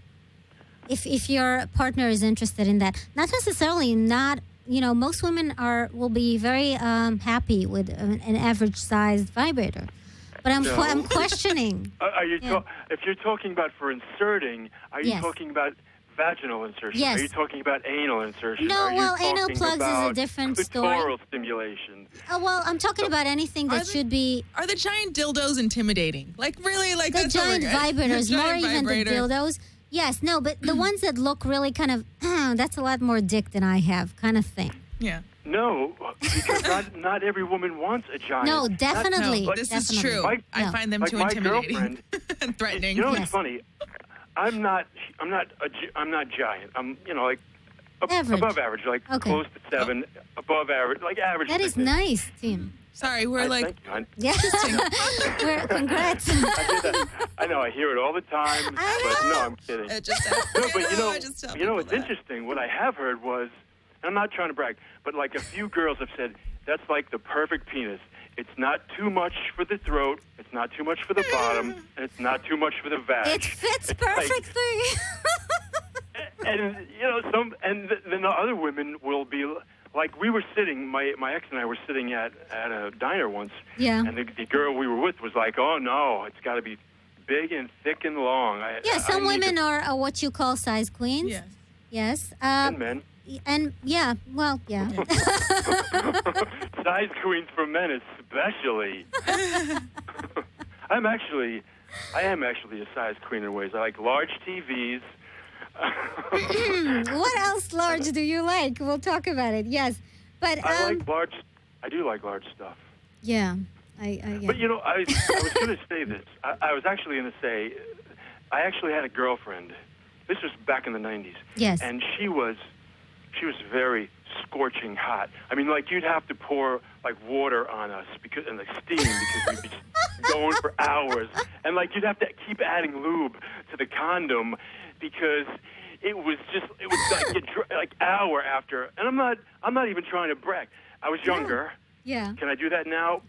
if your partner is interested in that? Not necessarily most women will be very happy with an average-sized vibrator. But I'm questioning. Are you Yeah. if you're talking about for inserting, are you Yes. talking about vaginal insertion? Yes. Are you talking about anal insertion? No, Are you well, anal talking plugs is a about different story. clitoral stimulation. Well, I'm talking about anything that should be Are the giant dildos intimidating? Like really, like the that's what giant we're- vibrators, Giant more even the vibrator. dildos. Yes, no, but the ones that look really kind of, that's a lot more dick than I have, kind of thing. Yeah. No, because not every woman wants a giant. No, Not- definitely. No, this is definitely. true. Like- I No. find them like too my intimidating girlfriend- and threatening. You know, Yes. it's funny. I'm not giant. I'm like Average. above average, like Okay. close to 7, above average, like average. That is thickness. nice, Tim. Sorry, we're like Thank you, hon. Yeah. Congrats. I know I hear it all the time, I but know. no, I'm kidding. it just. No, but I just tell it's people that. interesting. What I have heard was, and I'm not trying to brag, but like a few girls have said, that's like the perfect penis. It's not too much for the throat, it's not too much for the bottom, and it's not too much for the vag. It fits It's like- perfectly. and then the other women will be like, we were sitting, my ex and I were sitting at a diner once, Yeah. and the girl we were with was like, oh no, it's got to be big and thick and long. Yeah, some I need women to- are what you call size queens. Yes. Yes. and men. And yeah, well, yeah. Size queens for men especially. I am actually a size queen in ways. I like large TVs. What else large do you like? We'll talk about it. Yes. But I do like large stuff. yeah. I But I was going to say this. I was actually going to say, I actually had a girlfriend. This was back in the 90s. Yes. And she was very scorching hot. I mean, like you'd have to pour like water on us and like steam because we'd be just going for hours, and like you'd have to keep adding lube to the condom because it was like hour after. And I'm not even trying to brag. I was younger. Yeah. Can I do that now?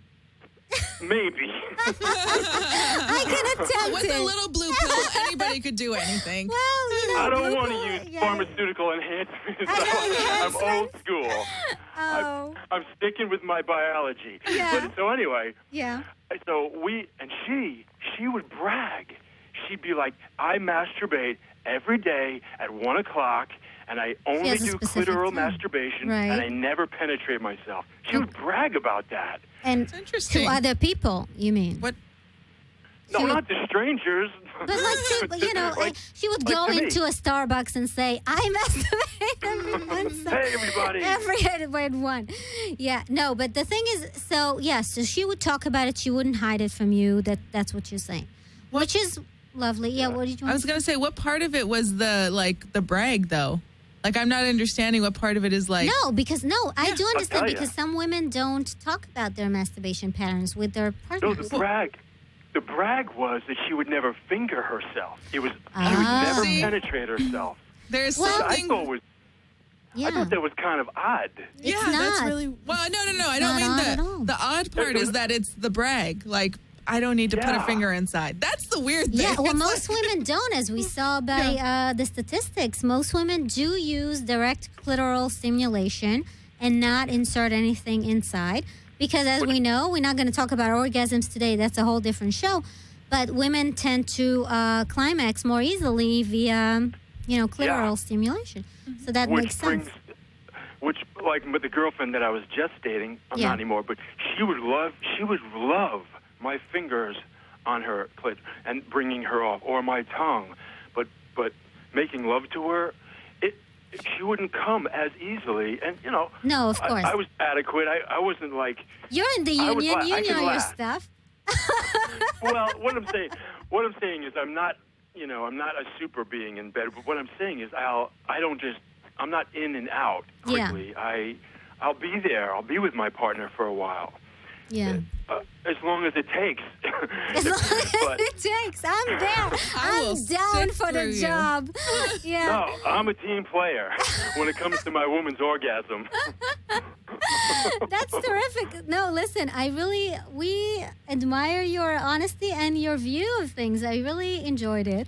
Maybe. I can attempt With it. a little blue pill, anybody could do anything. Well, I don't blue want to pill, use pharmaceutical enhancements. I'm old school. Oh. I'm sticking with my biology. Yeah. But so anyway, Yeah. so she would brag. She'd be like, I masturbate every day at 1 o'clock, and I only has a do specific clitoral time. masturbation, Right. and I never penetrate myself. She would brag about that. And interesting. to other people, you mean? What? No, She would- not to strangers. But she would go to me. into a Starbucks and say, "I masturbate every month." So Hey, everybody. every one. Yeah, no. But the thing is, so she would talk about it. She wouldn't hide it from you. That's what you're saying, which is lovely. Yeah. What did you? I was gonna say, what part of it was the brag though? Like, I'm not understanding what part of it is like. No, because I do understand tell ya. because some women don't talk about their masturbation patterns with their No, partners. the brag was that she would never finger herself. She would Ah. never See? penetrate herself. There's Well, something. I thought that was kind of odd. Yeah, It's that's not. really. Well, no. I not don't mean odd at all. the odd part is that it's the brag. Like, I don't need to put a Yeah. finger inside. That's the weird thing. Yeah, well, It's most women don't, as we saw by the statistics. Most women do use direct clitoral stimulation and not insert anything inside. Because as we know, we're not going to talk about orgasms today. That's a whole different show. But women tend to climax more easily via, clitoral stimulation. So that makes sense. Which, like with the girlfriend that I was just dating, I'm Yeah. not anymore, but she would love my fingers on her clit and bringing her off, or my tongue, but making love to her, she wouldn't come as easily, and No, of course. I was adequate. I wasn't like. You're in the I would union. laugh. You I know can your laugh. stuff. Well, what I'm saying is I'm not a super being in bed. But what I'm saying is I'm not in and out Yeah. quickly. I'll be there. I'll be with my partner for a while. Yeah. As long as it takes. As long as But- it takes. I'm there. I will I'm down stick for the through you. job. Yeah. No, I'm a team player when it comes to my woman's orgasm. That's terrific. No, listen, we admire your honesty and your view of things. I really enjoyed it.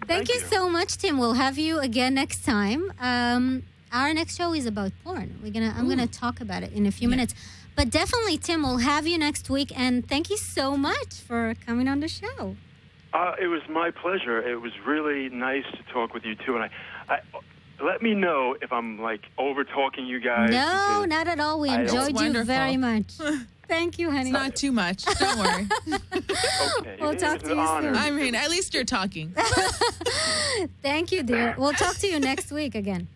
Thank you so much, Tim. We'll have you again next time. Our next show is about porn. I'm gonna talk about it in a few minutes. But definitely, Tim, we'll have you next week. And thank you so much for coming on the show. It was my pleasure. It was really nice to talk with you too. And I let me know if I'm like over talking you guys. No, because not at all. We I don't- enjoyed you Wonderful. very much. Thank you, honey. It's not too much. Don't worry. Okay. We'll talk It's to an you honor. soon. I mean, at least you're talking. Thank you, dear. We'll talk to you next week again.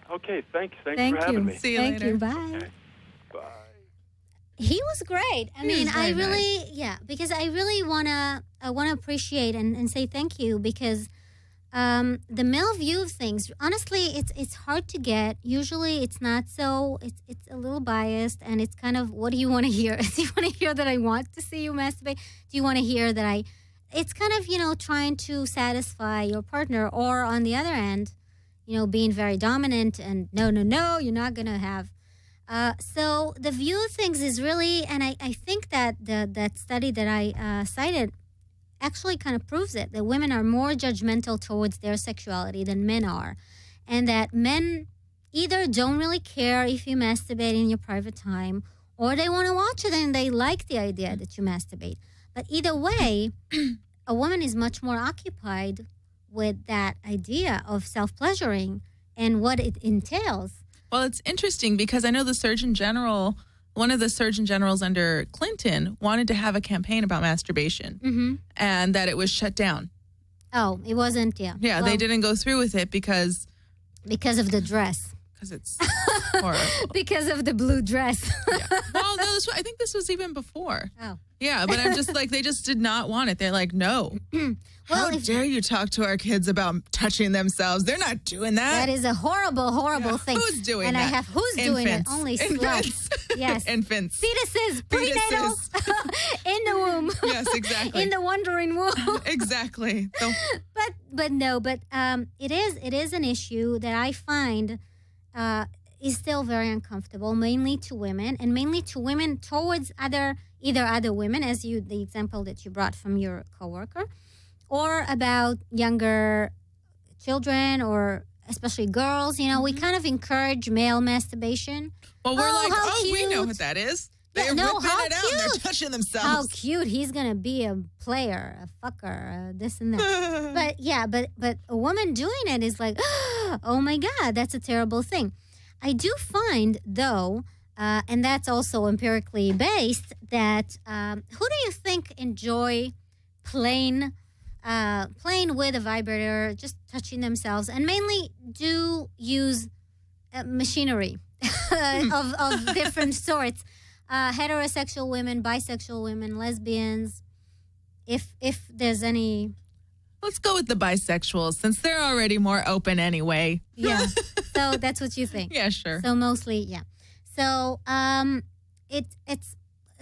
Okay, thanks. Thanks Thank for having you. me. See you Thank later. you. Bye. Okay. Bye. He was great. I He mean, was I very really, because I really wanna appreciate and say thank you because the male view of things, honestly, it's hard to get. Usually, it's not so. It's a little biased, and it's kind of, what do you want to hear? Do you want to hear that I want to see you masturbate? Do you want to hear that I? It's kind of trying to satisfy your partner, or on the other end, being very dominant and no, you're not gonna have. So the view of things is really, and I think that that study that I cited actually kind of proves it, that women are more judgmental towards their sexuality than men are, and that men either don't really care if you masturbate in your private time, or they want to watch it and they like the idea that you masturbate. But either way, a woman is much more occupied with that idea of self-pleasuring and what it entails. Well, it's interesting because I know the Surgeon General, one of the Surgeon Generals under Clinton, wanted to have a campaign about masturbation and that it was shut down. Oh, it wasn't, yeah. Yeah, Well, they didn't go through with it because Because of the dress. it's horrible. Because of the blue dress. Well, no, I think this was even before. Oh. Yeah, but I'm just like, they just did not want it. They're like, no. How dare you talk to our kids about touching themselves? They're not doing that. That is a horrible, horrible thing. Who's doing and that? And who's doing it? Only Infants. sluts. Yes. Infants. Fetuses. Prenatal. In the womb. Yes, exactly. In the wandering womb. Exactly. So, But it is an issue that I find is still very uncomfortable, mainly to women, and mainly to women towards either other women, as the example that you brought from your coworker, or about younger children, or especially girls. You know, we kind of encourage male masturbation. well, we're like, how we know cute. what that is. Yeah, They're no, whipping how it out and they're cute. touching themselves. How cute he's gonna be, a player, a fucker, this and that. but a woman doing it is like, oh my God, that's a terrible thing. I do find, though, and that's also empirically based, that who do you think enjoy playing with a vibrator, just touching themselves, and mainly do use machinery of different sorts? Heterosexual women, bisexual women, lesbians, if there's any. Let's go with the bisexuals, since they're already more open anyway. Yeah. So that's what you think. Yeah, sure. So mostly, yeah. So it's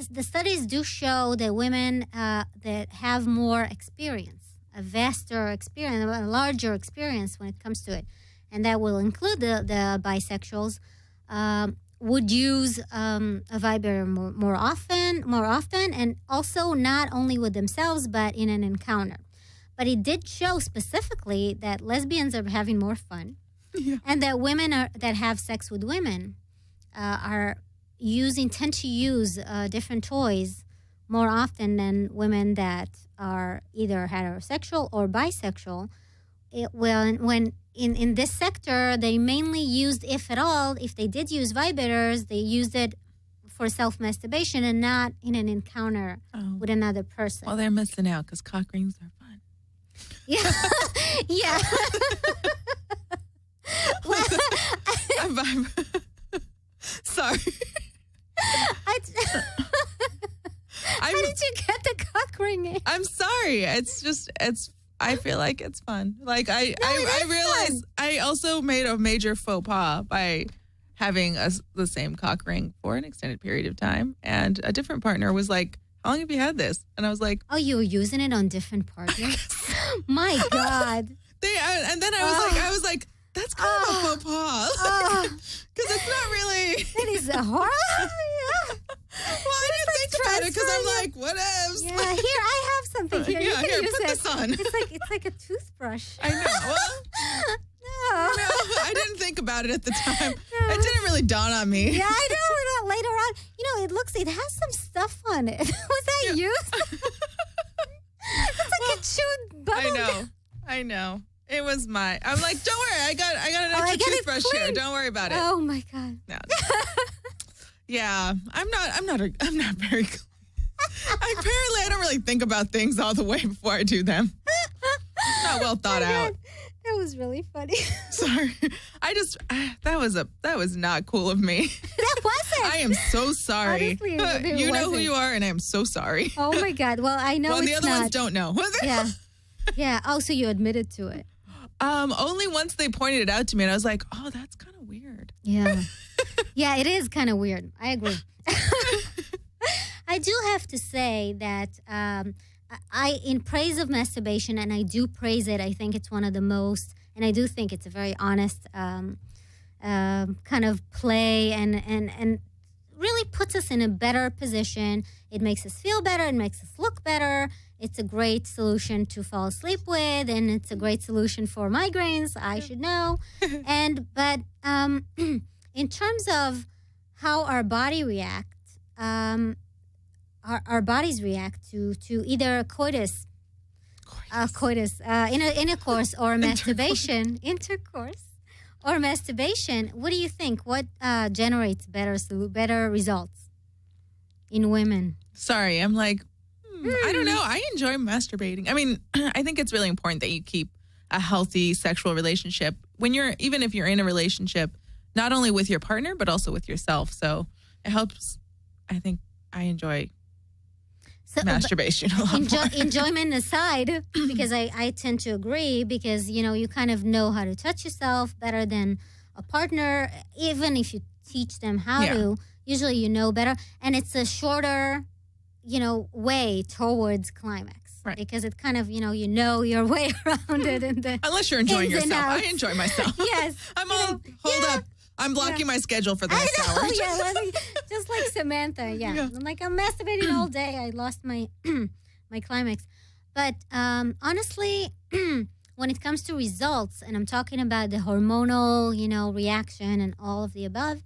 the studies do show that women that have more experience, a vaster experience, a larger experience when it comes to it, and that will include the bisexuals, would use a vibrator more often, and also not only with themselves but in an encounter. But it did show specifically that lesbians are having more fun, and that women that have sex with women tend to use different toys more often than women that are either heterosexual or bisexual. When in this sector, they mainly used, if at all, if they did use vibrators, they used it for self-masturbation and not in an encounter with another person. Well, they're missing out because cock rings are fun. Yeah. Yeah. Sorry. How did you get the cock ringing? I'm sorry. I feel like it's fun. Like I realized I also made a major faux pas by having the same cock ring for an extended period of time, and a different partner was like, "How long have you had this?" And I was like, "Oh, you were using it on different partners." My God. And then I was like, that's kind of a faux pas, because it's not really. That is a horror. Well, I didn't think about it because I'm like, what else? Yeah, here I have something here. Yeah, you can here, use put it. this on. It's like a toothbrush. I know. Well, No, I didn't think about it at the time. It didn't really dawn on me. Yeah, I know. Later on, it has some stuff on it. Was that used? It's like a chewed bubble. I know. It was I'm like, don't worry, I got an extra toothbrush here. Don't worry about it. Oh my God. No. Yeah, I'm not very. Apparently, I don't really think about things all the way before I do them. Not well thought out. That was really funny. Sorry, that was not cool of me. That wasn't. I am so sorry. Honestly, you know who you are, and I am so sorry. Oh my God. Well, I know. Well, it's the other not. ones don't know. Yeah. Yeah. Oh, so you admitted to it. Only once they pointed it out to me, and I was like, "Oh, that's kind of weird." Yeah. Yeah, it is kind of weird. I agree. I do have to say that in praise of masturbation, and I do praise it, I think it's one of the most, and I do think it's a very honest kind of play, and really puts us in a better position. It makes us feel better. It makes us look better. It's a great solution to fall asleep with, and it's a great solution for migraines. I should know. But in terms of how our body reacts, our bodies react to either coitus, intercourse, or masturbation, or masturbation. What do you think? What generates better results in women? Sorry, I'm like, I don't know. I enjoy masturbating. I mean, I think it's really important that you keep a healthy sexual relationship even if you're in a relationship, not only with your partner, but also with yourself. So it helps I think I enjoy So, masturbation a lot more. enjoyment aside, because I tend to agree, because you kind of know how to touch yourself better than a partner, even if you teach them how to. Usually you know better, and it's a shorter way towards climax. Right. Because it kind of, you know your way around it. And the Unless you're enjoying ins and yourself. I outs. enjoy myself. Yes. I'm all, hold up. I'm blocking my schedule for the next hour. Just like Samantha. Yeah. I'm like, I'm masturbating all day. I lost my my climax. But honestly, when it comes to results, and I'm talking about the hormonal, reaction and all of the above,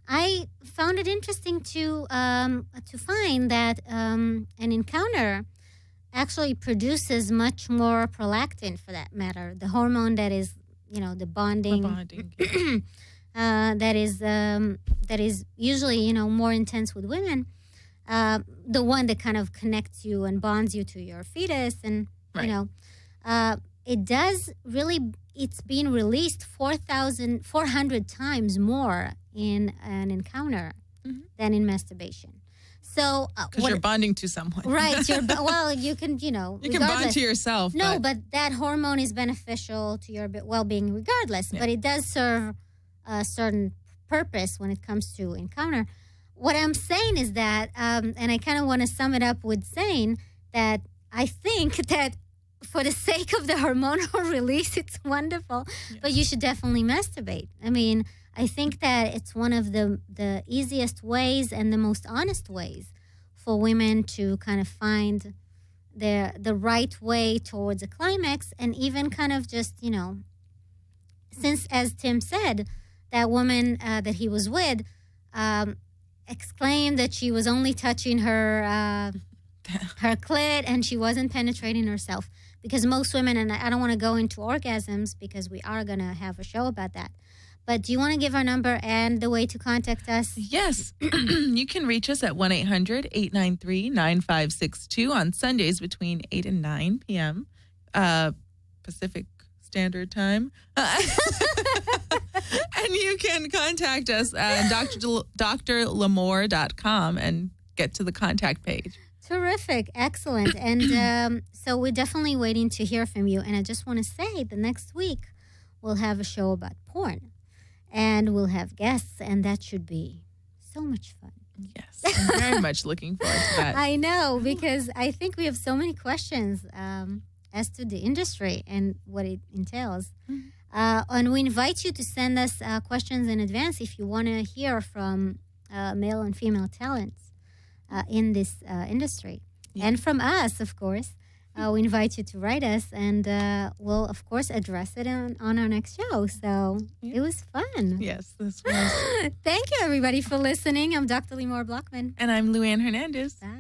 I found it interesting to find that an encounter actually produces much more prolactin, for that matter, the hormone that is, the bonding. That is usually, more intense with women. The one that kind of connects you and bonds you to your fetus, and it does really. It's been released 4,400 times more in an encounter than in masturbation. So because you're bonding to someone, right? You can, you can bond to yourself. No, but that hormone is beneficial to your well-being regardless. But it does serve a certain purpose when it comes to encounter. What I'm saying is that, and I kind of want to sum it up with saying that I think that for the sake of the hormonal release, it's wonderful, but you should definitely masturbate. I mean, I think that it's one of the easiest ways and the most honest ways for women to kind of find the right way towards a climax, and even kind of just, since, as Tim said, that woman that he was with exclaimed that she was only touching her clit and she wasn't penetrating herself. Because most women, and I don't want to go into orgasms because we are going to have a show about that. But do you want to give our number and the way to contact us? Yes. You can reach us at 1-800-893-9562 on Sundays between 8 and 9 p.m. Pacific Standard Time. And you can contact us at drlamore.com and get to the contact page. Terrific. Excellent. And so we're definitely waiting to hear from you. And I just want to say the next week we'll have a show about porn. And we'll have guests, and that should be so much fun. Yes, I'm very much looking forward to that. I know, because I think we have so many questions as to the industry and what it entails. And we invite you to send us questions in advance if you want to hear from male and female talents in this industry. Yeah. And from us, of course. We invite you to write us, and we'll, of course, address it on our next show. So it was fun. Yes, this was. Thank you, everybody, for listening. I'm Dr. Limor Blockman. And I'm Luann Hernandez. Bye.